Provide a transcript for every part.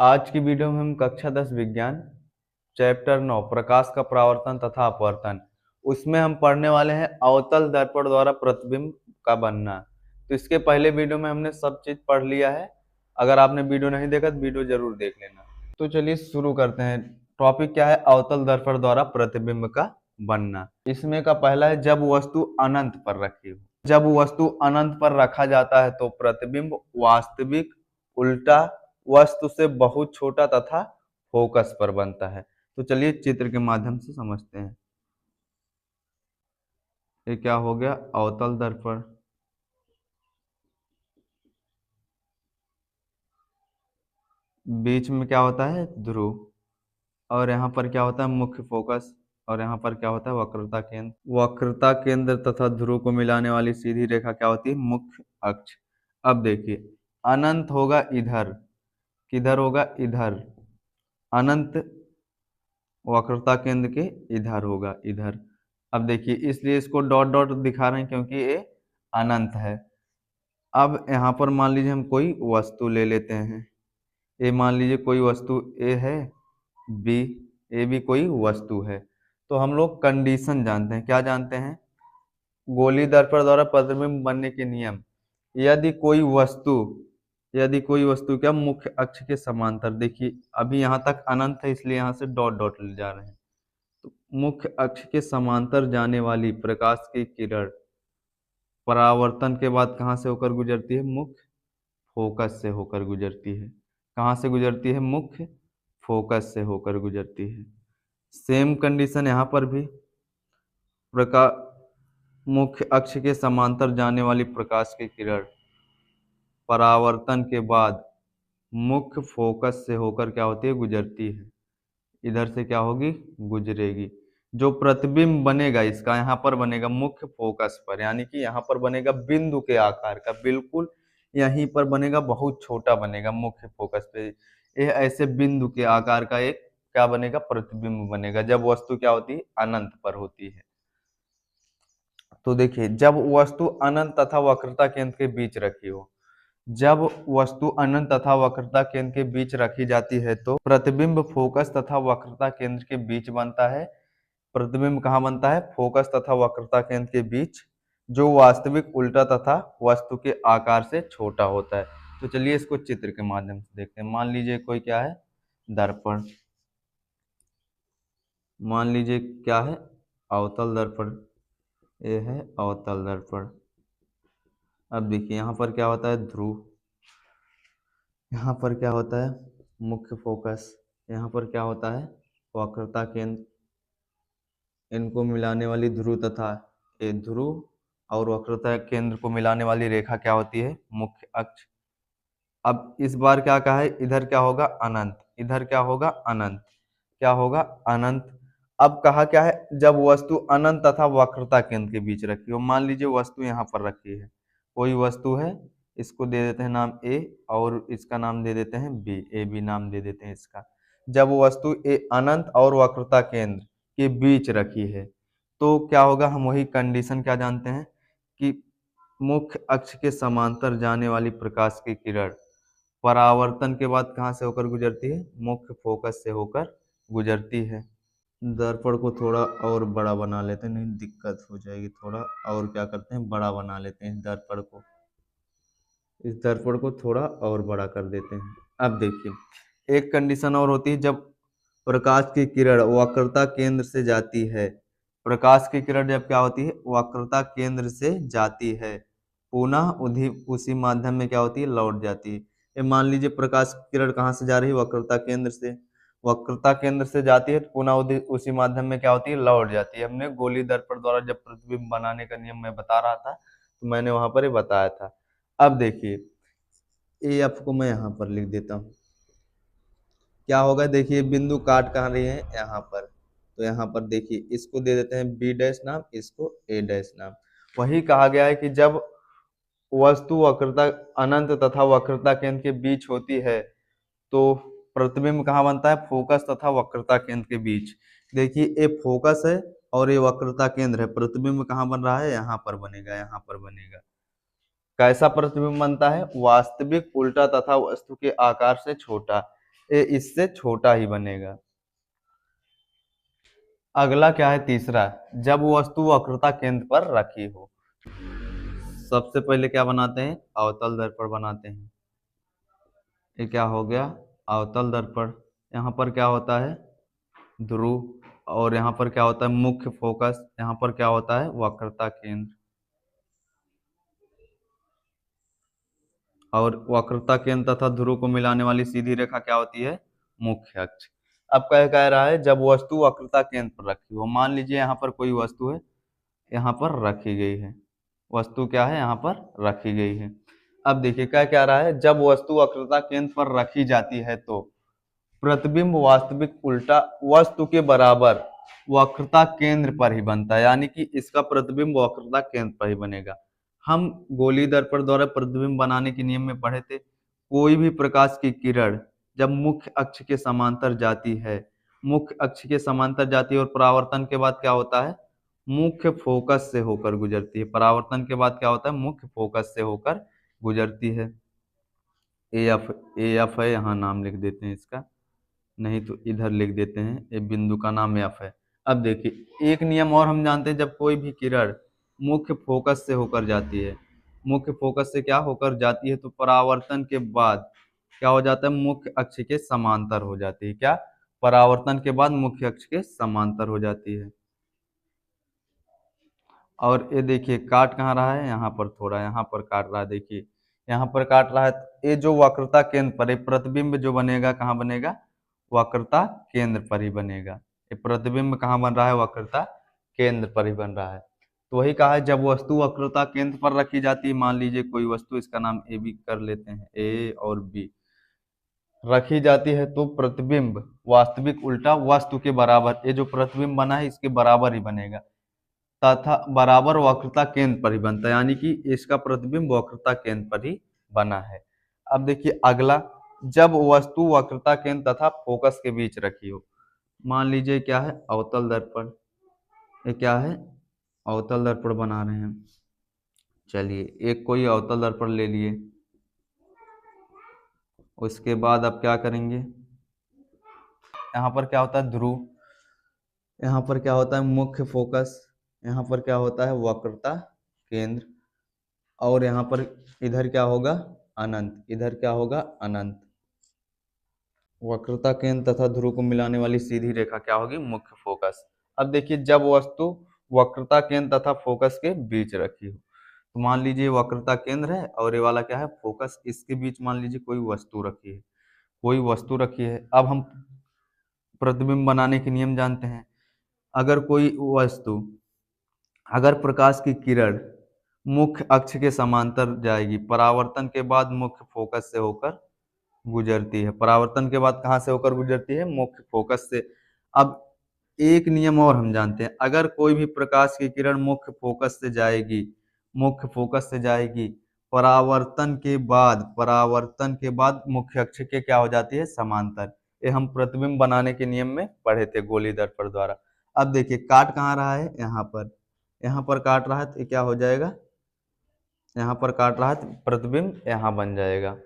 आज की वीडियो में हम कक्षा 10 विज्ञान चैप्टर 9 प्रकाश का परावर्तन तथा अपवर्तन उसमें हम पढ़ने वाले हैं अवतल दर्पण द्वारा प्रतिबिंब का बनना। तो इसके पहले वीडियो में हमने सब चीज पढ़ लिया है। अगर आपने वीडियो नहीं देखा तो वीडियो जरूर देख लेना। तो चलिए शुरू करते हैं। टॉपिक क्या है? अवतल दर्पण द्वारा प्रतिबिंब का बनना। इसमें का पहला है जब वस्तु अनंत पर रखी हो। जब वस्तु अनंत पर रखा जाता है तो प्रतिबिंब वास्तविक, उल्टा, वस्तु से बहुत छोटा तथा फोकस पर बनता है। तो चलिए चित्र के माध्यम से समझते हैं। ये क्या हो गया? अवतल दर्पण। बीच में क्या होता है? ध्रुव। और यहाँ पर क्या होता है? मुख्य फोकस। और यहाँ पर क्या होता है? वक्रता केंद्र। वक्रता केंद्र तथा ध्रुव को मिलाने वाली सीधी रेखा क्या होती है? मुख्य अक्ष। अब देखिए, अनंत होगा इधर, किधर होगा? इधर। अनंत वक्रता केंद्र के इधर होगा, इधर। अब देखिए, इसलिए इसको डॉट डॉट दिखा रहे हैं क्योंकि ये अनंत है। अब यहाँ पर मान लीजिए हम कोई वस्तु ले लेते हैं। ए मान लीजिए कोई वस्तु ए है, बी, ए भी कोई वस्तु है। तो हम लोग कंडीशन जानते हैं। क्या जानते हैं? गोलीय दर्पण द्वारा प्रतिबिंब बनने के नियम। यदि कोई वस्तु यदि कोई वस्तु क्या मुख्य अक्ष के समांतर, देखिए अभी यहाँ तक अनंत है इसलिए यहाँ से डॉट डॉट ले जा रहे हैं। तो मुख्य अक्ष के समांतर जाने वाली प्रकाश की किरण परावर्तन के बाद कहाँ से होकर गुजरती है? मुख्य फोकस से होकर गुजरती है। कहाँ से गुजरती है? मुख्य फोकस से होकर गुजरती है। सेम कंडीशन यहाँ पर भी। प्रकाश मुख्य अक्ष के समांतर जाने वाली प्रकाश की किरण परावर्तन के बाद मुख्य फोकस से होकर क्या होती है? गुजरती है। इधर से क्या होगी? गुजरेगी। जो प्रतिबिंब बनेगा इसका यहाँ पर बनेगा मुख्य फोकस पर, यानी कि यहाँ पर बनेगा बिंदु के आकार का, बिल्कुल यहीं पर बनेगा, बहुत छोटा बनेगा मुख्य फोकस पे। यह ऐसे बिंदु के आकार का एक क्या बनेगा? प्रतिबिंब बनेगा जब वस्तु क्या होती है? अनंत पर होती है। तो देखिए, जब वस्तु अनंत तथा वक्रता केंद्र के बीच रखी हो, जब वस्तु अनंत तथा वक्रता केंद्र के बीच रखी जाती है तो प्रतिबिंब फोकस तथा वक्रता केंद्र के बीच बनता है। प्रतिबिंब कहाँ बनता है? फोकस तथा वक्रता केंद्र के बीच, जो वास्तविक, उल्टा तथा वस्तु के आकार से छोटा होता है। तो चलिए इसको चित्र के माध्यम से देखते हैं। मान लीजिए कोई क्या है? दर्पण। मान लीजिए क्या है? अवतल दर्पण। ये है अवतल दर्पण। अब देखिए यहाँ पर क्या होता है? ध्रुव। यहाँ पर क्या होता है? मुख्य फोकस। यहाँ पर क्या होता है? वक्रता केंद्र। इनको मिलाने वाली ध्रुव तथा ये ध्रुव और वक्रता केंद्र को मिलाने वाली रेखा क्या होती है? मुख्य अक्ष। अब इस बार क्या कहा है? इधर क्या होगा? अनंत। इधर क्या होगा? अनंत। क्या होगा? अनंत। अब कहा क्या है? जब वस्तु अनंत तथा वक्रता केंद्र के बीच रखी हो। मान लीजिए वस्तु यहाँ पर रखी है, कोई वस्तु है, इसको दे देते हैं नाम ए और इसका नाम दे देते हैं बी, ए बी नाम दे देते हैं इसका। जब वस्तु ए अनंत और वक्रता केंद्र के बीच रखी है तो क्या होगा? हम वही कंडीशन क्या जानते हैं कि मुख्य अक्ष के समांतर जाने वाली प्रकाश की किरण परावर्तन के बाद कहाँ से होकर गुजरती है? मुख्य फोकस से होकर गुजरती है। दर्पण को थोड़ा और बड़ा बना लेते हैं, नहीं दिक्कत हो जाएगी थोड़ा। और क्या करते हैं? बड़ा बना लेते हैं इस दर्पण को। इस दर्पण को थोड़ा और बड़ा कर देते हैं। अब देखिए, एक कंडीशन और होती है जब प्रकाश की किरण वक्रता केंद्र से जाती है। प्रकाश की किरण जब क्या होती है? वक्रता केंद्र से जाती है, पुनः उसी माध्यम में क्या होती है? लौट जाती है। ये मान लीजिए प्रकाश की किरण कहाँ से जा रही है? वक्रता केंद्र से। वक्रता केंद्र से जाती है तो पुनः उसी माध्यम में क्या होती है? लौट जाती है। हमने गोलीय दर्पण द्वारा जब प्रतिबिंब बनाने का नियम मैं बता रहा था तो मैंने वहां पर ये बताया था। अब देखिए, ए एफ को मैं यहाँ पर लिख देता हूँ। क्या होगा? देखिए बिंदु काट कहाँ रही है? यहाँ पर। तो यहाँ पर देखिए इसको दे देते हैं बी डैश नाम, इसको ए डैश नाम। वही कहा गया है कि जब वस्तु वक्रता अनंत तथा वक्रता केंद्र के बीच होती है तो प्रतिबिंब कहाँ बनता है? फोकस तथा वक्रता केंद्र के बीच। देखिए ये फोकस है और ये वक्रता केंद्र है। प्रतिबिंब कहाँ बन रहा है? यहाँ पर बनेगा, यहाँ पर बनेगा। कैसा प्रतिबिंब बनता है? वास्तविक, उल्टा तथा वस्तु के आकार से छोटा। ए इससे छोटा ही बनेगा। अगला क्या है, तीसरा, जब वस्तु वक्रता केंद्र पर रखी हो। सबसे पहले क्या बनाते हैं, अवतल दर्पण बनाते हैं। ये क्या हो गया, अवतल दर्पण। यहाँ पर क्या होता है, ध्रुव, और यहाँ पर क्या होता है, मुख्य फोकस। यहाँ पर क्या होता है, वक्रता केंद्र। और वक्रता केंद्र तथा ध्रुव को मिलाने वाली सीधी रेखा क्या होती है, मुख्य अक्ष। अब क्या कह रहा है, जब वस्तु वक्रता केंद्र पर रखी हो। मान लीजिए यहाँ पर कोई वस्तु है, यहाँ पर रखी गई है। वस्तु क्या है, यहाँ पर रखी गई है। अब देखिए क्या कह रहा है, जब वस्तु वक्रता केंद्र पर रखी जाती है तो प्रतिबिंब वास्तविक उल्टा वस्तु के बराबर वक्रता केंद्र पर ही बनता है, यानी कि इसका प्रतिबिंब वक्रता केंद्र पर ही बनेगा। हम गोली दर्पण द्वारा प्रतिबिंब बनाने के नियम में पढ़े थे, कोई भी प्रकाश की किरण जब मुख्य अक्ष के समांतर जाती है, मुख्य अक्ष के समांतर जाती है और परावर्तन के बाद क्या होता है, मुख्य फोकस से होकर गुजरती है। परावर्तन के बाद क्या होता है, मुख्य फोकस से होकर गुजरती है। ए एफ है, यहाँ नाम लिख देते हैं इसका, नहीं तो इधर लिख देते हैं, ये बिंदु का नाम एफ है। अब देखिए एक नियम और हम जानते हैं, जब कोई भी किरण मुख्य फोकस से होकर जाती है, मुख्य फोकस से क्या होकर जाती है, तो परावर्तन के बाद क्या हो जाता है, मुख्य अक्ष के समांतर हो जाती है। क्या, परावर्तन के बाद मुख्य अक्ष के समांतर हो जाती है। और ये देखिए काट कहाँ रहा है, यहाँ पर थोड़ा, यहाँ पर काट रहा है, देखिए यहाँ पर काट रहा है। ये जो वक्रता केंद्र पर, प्रतिबिंब जो बनेगा कहाँ बनेगा, वक्रता केंद्र पर ही बनेगा। ये प्रतिबिंब कहाँ बन रहा है, वक्रता केंद्र पर ही बन रहा है। तो वही कहा है, जब वस्तु वक्रता केंद्र पर रखी जाती है, मान लीजिए कोई वस्तु, इसका नाम ए बी कर लेते हैं, ए और बी रखी जाती है, तो प्रतिबिंब वास्तविक उल्टा वस्तु के बराबर, ये जो प्रतिबिंब बना है इसके बराबर ही बनेगा, तथा बराबर वक्रता केंद्र पर ही बनता है, यानी कि इसका प्रतिबिंब वक्रता केंद्र पर ही बना है। अब देखिए अगला, जब वस्तु वक्रता केंद्र तथा फोकस के बीच रखी हो। मान लीजिए क्या है, अवतल दर्पण। ये क्या है, अवतल दर्पण बना रहे हैं। चलिए एक कोई अवतल दर्पण ले लिए, उसके बाद अब क्या करेंगे, यहाँ पर क्या होता है, ध्रुव, यहाँ पर क्या होता है, मुख्य फोकस, यहाँ पर क्या होता है, वक्रता केंद्र, और यहाँ पर इधर क्या होगा, अनंत, इधर क्या होगा, अनंत। वक्रता केंद्र तथा ध्रुव को मिलाने वाली सीधी रेखा क्या होगी, मुख्य फोकस। अब देखिए जब वस्तु वक्रता केंद्र तथा फोकस के बीच रखी हो, तो मान लीजिए वक्रता केंद्र है और ये वाला क्या है, फोकस, इसके बीच मान लीजिए कोई वस्तु रखी है, कोई वस्तु रखी है। अब हम प्रतिबिंब बनाने के नियम जानते हैं। अगर कोई वस्तु, अगर प्रकाश की किरण मुख्य अक्ष के समांतर जाएगी, परावर्तन के बाद मुख्य फोकस से होकर गुजरती है। परावर्तन के बाद कहाँ से होकर गुजरती है, मुख्य फोकस से। अब एक नियम और हम जानते हैं, अगर कोई भी प्रकाश की किरण मुख्य फोकस से जाएगी, मुख्य फोकस से जाएगी, परावर्तन के बाद मुख्य अक्ष के क्या हो जाती है, समांतर। ये हम प्रतिबिंब बनाने के नियम में पढ़े थे गोली दर्पण द्वारा। अब देखिए काट कहाँ रहा है, यहाँ पर, यहाँ पर काट रहा है, तो क्या हो जाएगा, यहाँ पर काट रहा है तो प्रतिबिंब यहाँ बन जाएगा।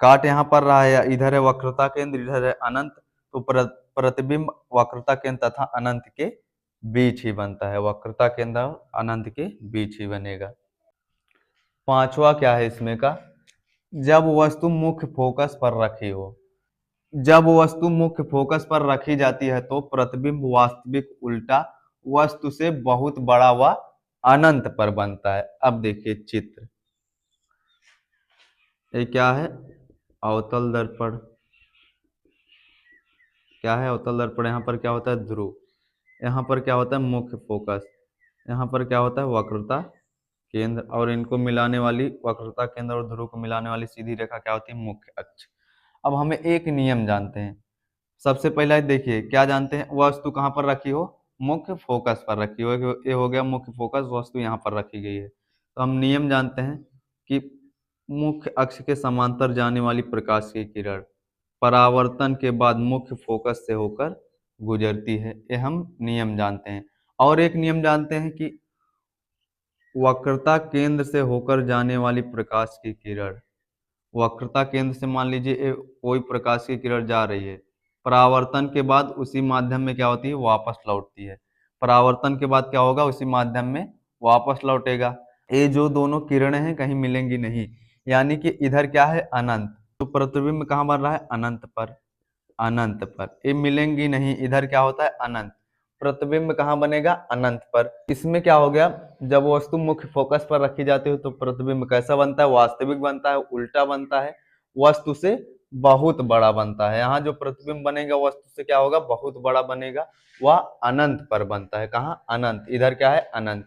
काट यहाँ पर रहा है, इधर है वक्रता केंद्र, इधर है अनंत, तो प्रतिबिंब वक्रता केंद्र तथा अनंत के बीच ही बनता है, वक्रता केंद्र और अनंत के बीच ही बनेगा। पांचवा क्या है इसमें का, जब वस्तु मुख्य फोकस पर रखी हो। जब वस्तु मुख्य फोकस पर रखी जाती है तो प्रतिबिंब वास्तविक उल्टा वस्तु से बहुत बड़ा व अनंत पर बनता है। अब देखिए चित्र, ये क्या है, अवतल दर्पण। क्या है, अवतल दर्पण। यहाँ पर क्या होता है, ध्रुव, यहाँ पर क्या होता है, मुख्य फोकस, यहाँ पर क्या होता है, वक्रता केंद्र, और इनको मिलाने वाली, वक्रता केंद्र और ध्रुव को मिलाने वाली सीधी रेखा क्या होती है, मुख्य अक्ष। अब हमें एक नियम जानते हैं। सबसे पहला देखिए क्या जानते हैं, वस्तु कहाँ पर रखी हो, मुख्य फोकस पर रखी हो। ये हो गया मुख्य फोकस, वस्तु यहाँ पर रखी गई है। तो हम नियम जानते हैं कि मुख्य अक्ष के समांतर जाने वाली प्रकाश की किरण परावर्तन के बाद मुख्य फोकस से होकर गुजरती है, ये हम नियम जानते हैं। और एक नियम जानते हैं कि वक्रता केंद्र से होकर जाने वाली प्रकाश की किरण वक्रता केंद्र से मान लीजिए कोई प्रकाश की किरण जा रही है, परावर्तन के बाद उसी माध्यम में क्या होती है, वापस लौटती है। परावर्तन के बाद क्या होगा, उसी माध्यम में वापस लौटेगा। ये जो दोनों किरणें हैं कहीं मिलेंगी नहीं, यानी कि इधर क्या है, अनंत। तो प्रतिबिंब कहाँ बन रहा है, अनंत पर। अनंत पर ये मिलेंगी नहीं, इधर क्या होता है, अनंत। प्रतिबिंब कहाँ बनेगा, अनंत पर। इसमें क्या हो गया, जब वस्तु मुख्य फोकस पर रखी जाती है तो प्रतिबिंब कैसा बनता है, वास्तविक बनता है, उल्टा बनता है, वस्तु से बहुत बड़ा बनता है। यहाँ जो प्रतिबिंब बनेगा वस्तु से क्या होगा, बहुत बड़ा बनेगा, वह अनंत पर बनता है। कहाँ, अनंत। इधर क्या है, अनंत।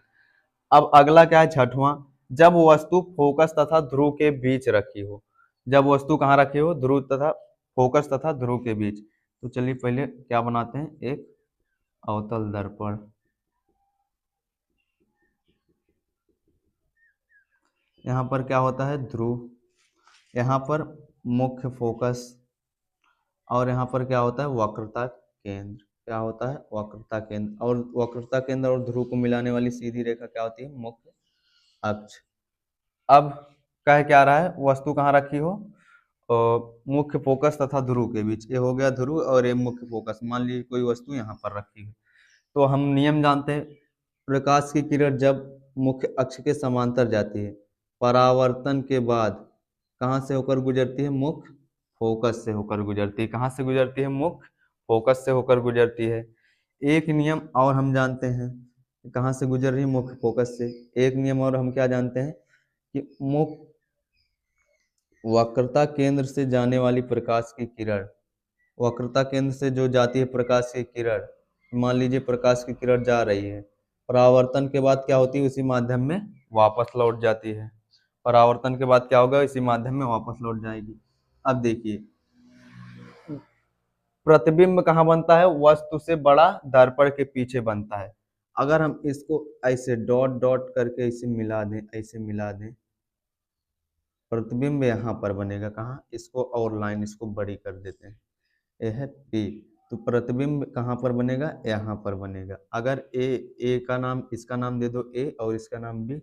अब अगला क्या है, छठवां, जब वस्तु फोकस तथा ध्रुव के बीच रखी हो। जब वस्तु कहाँ रखी हो, ध्रुव तथा फोकस तथा ध्रुव के बीच। तो चलिए पहले क्या बनाते हैं, एक अवतल दर्पण। यहाँ पर क्या होता है, ध्रुव, यहाँ पर मुख्य फोकस, और यहाँ पर क्या होता है, वक्रता केंद्र। क्या होता है, वक्रता केंद्र। और वक्रता केंद्र और ध्रुव को मिलाने वाली सीधी रेखा क्या होती है, मुख्य अक्ष। अब कह क्या रहा है, वस्तु कहाँ रखी हो, मुख्य फोकस तथा ध्रुव के बीच। ये हो गया ध्रुव और ये मुख्य फोकस। मान लीजिए कोई वस्तु यहाँ पर रखी है, तो हम नियम जानते हैं, प्रकाश की किरण जब मुख्य अक्ष के समांतर जाती है, परावर्तन के बाद कहाँ से होकर गुजरती है, मुख्य फोकस से होकर गुजरती है। कहाँ से गुजरती है, मुख्य फोकस से होकर गुजरती है। एक नियम और हम जानते हैं, कहाँ से गुजर रही है, मुख्य फोकस से। एक नियम और हम क्या जानते हैं कि मुख्य वक्रता केंद्र से जाने वाली प्रकाश की किरण, वक्रता केंद्र से जो जाती है प्रकाश की किरण, मान लीजिए प्रकाश की किरण जा रही है, परावर्तन के बाद क्या होती है, उसी माध्यम में वापस लौट जाती है। परावर्तन के बाद क्या होगा, इसी माध्यम में वापस लौट जाएगी। अब देखिए, प्रतिबिंब कहाँ बनता है, वस्तु से बड़ा दर्पण के पीछे बनता है। अगर हम इसको ऐसे डॉट डॉट करके इसे मिला दें, ऐसे मिला दें, प्रतिबिंब यहाँ पर बनेगा। कहाँ, इसको और लाइन इसको बड़ी कर देते हैं, ए है पी। तो प्रतिबिंब कहाँ पर बनेगा, यहाँ पर बनेगा। अगर ए का नाम, इसका नाम दे दो ए और इसका नाम बी,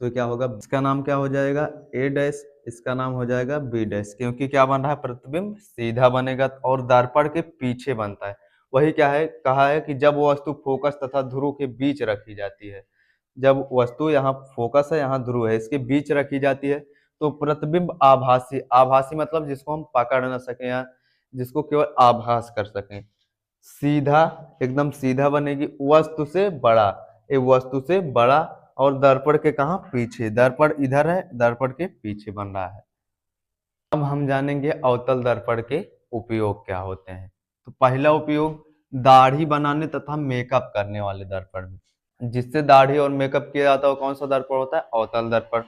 तो क्या होगा, इसका नाम क्या हो जाएगा, ए डैश, इसका नाम हो जाएगा बी डैश। क्योंकि क्या बन रहा है, प्रतिबिंब सीधा बनेगा और दर्पण के पीछे बनता है। वही क्या है, कहा है कि जब वस्तु फोकस तथा ध्रुव के बीच रखी जाती है, जब वस्तु यहाँ फोकस है, यहाँ ध्रुव है, इसके बीच रखी जाती है, तो प्रतिबिंब आभासी, आभासी मतलब जिसको हम पकड़ न सके या जिसको केवल आभास कर सकें, सीधा, एकदम सीधा बनेगी, वस्तु से बड़ा, ये वस्तु से बड़ा, और दर्पण के कहाँ, पीछे। दर्पण इधर है, दर्पण के पीछे बन रहा है। अब हम जानेंगे अवतल दर्पण के उपयोग क्या होते हैं। तो पहला उपयोग, दाढ़ी बनाने तथा मेकअप करने वाले दर्पण में। जिससे दाढ़ी और मेकअप किया जाता है वो कौन सा दर्पण होता है, अवतल दर्पण।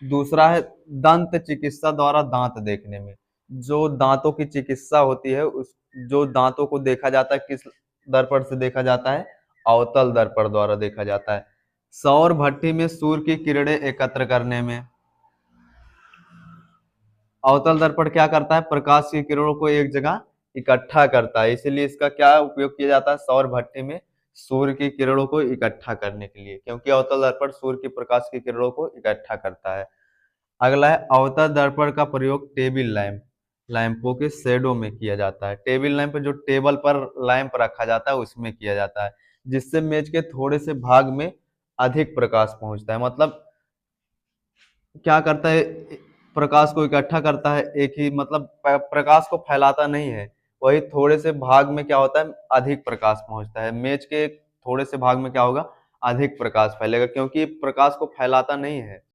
दूसरा है दंत चिकित्सा द्वारा दांत देखने में। जो दांतों की चिकित्सा होती है, उस जो दांतों को देखा जाता है, किस दर्पण से देखा जाता है, अवतल दर्पण द्वारा देखा जाता है। सौर भट्ठी में सूर्य की किरणें एकत्र करने में, अवतल दर्पण क्या करता है, प्रकाश की किरणों को एक जगह इकट्ठा करता है। इसीलिए इसका क्या उपयोग किया जाता है, सौर भट्ठी में सूर्य की किरणों को इकट्ठा करने के लिए, क्योंकि अवतल दर्पण सूर्य की प्रकाश की किरणों को इकट्ठा करता है। अगला है, अवतल दर्पण का प्रयोग टेबल लैंप, लैंपों के शेडो में किया जाता है। टेबल लैंप जो टेबल पर लैंप रखा जाता है उसमें किया जाता है, जिससे मेज के थोड़े से भाग में अधिक प्रकाश पहुंचता है। मतलब क्या करता है, प्रकाश को इकट्ठा करता है, एक ही मतलब प्रकाश को फैलाता नहीं है। वही थोड़े से भाग में क्या होता है, अधिक प्रकाश पहुंचता है। मेज के थोड़े से भाग में क्या होगा, अधिक प्रकाश फैलेगा, क्योंकि प्रकाश को फैलाता नहीं है।